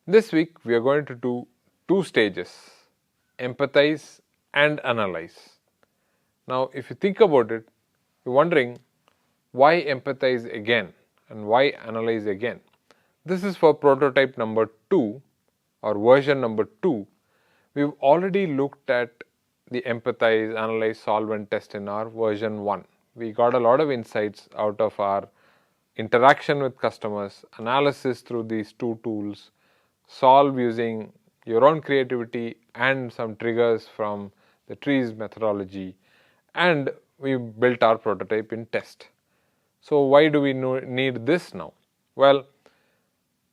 This week we are going to do two stages, empathize and analyze. Now if you think about it, you're wondering why empathize again and why analyze again. This is for prototype number 2 or version number 2. We've already looked at the empathize, analyze, solve and test in our version 1. We got a lot of insights out of our interaction with customers, analysis through these two tools, solve using your own creativity and some triggers from the trees methodology, and we built our prototype in test. So why do we need this now? Well,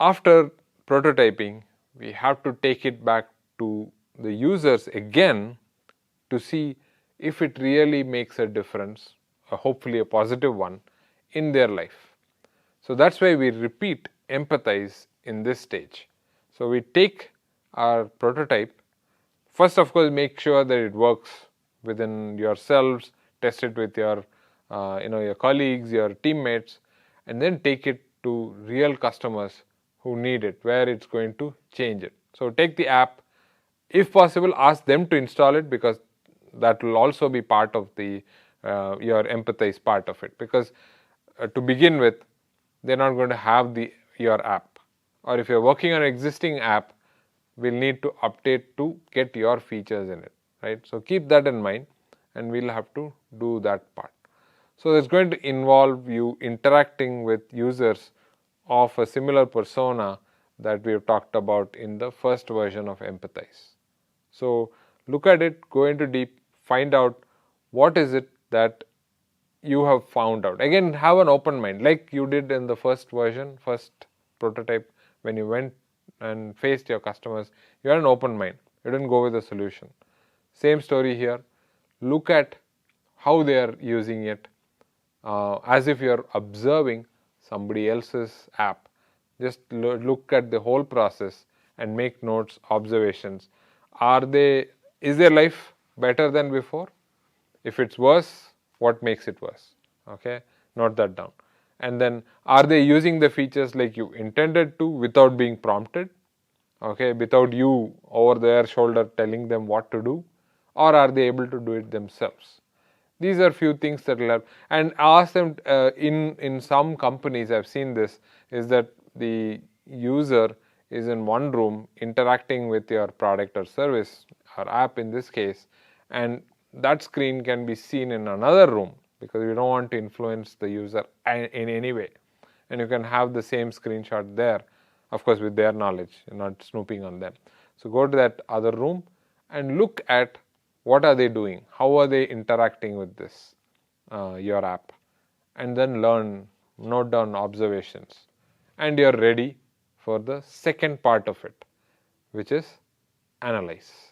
after prototyping, we have to take it back to the users again to see if it really makes a difference, hopefully a positive one, in their life. So that's why we repeat empathize in this stage. So we take our prototype, first of course make sure that it works within yourselves, test it with your your colleagues, your teammates, and then take it to real customers who need it, where it's going to change it. So take the app, if possible ask them to install it, because that will also be part of the your empathize part of it, because to begin with they're not going to have your app, or if you're working on an existing app, we'll need to update to get your features in it, right? So keep that in mind and we'll have to do that part. So it's going to involve you interacting with users of a similar persona that we have talked about in the first version of empathize. So look at it, go into deep, find out what is it that you have found out. Again, have an open mind like you did in the first version, first prototype. When you went and faced your customers, you had an open mind, you didn't go with a solution. Same story here, look at how they are using it, as if you are observing somebody else's app. Just look at the whole process and make notes, observations. Is their life better than before? If it's worse, what makes it worse? Okay, note that down. And then, are they using the features like you intended to without being prompted? Okay, without you over their shoulder telling them what to do, or are they able to do it themselves? These are few things that will help. And ask them, in some companies I've seen this, is that the user is in one room interacting with your product or service or app in this case, and that screen can be seen in another room because you don't want to influence the user in any way. And you can have the same screenshot there, of course with their knowledge, you're not snooping on them. So go to that other room and look at what are they doing, how are they interacting with this, your app, and then learn, note down observations, and you're ready for the second part of it, which is analyze.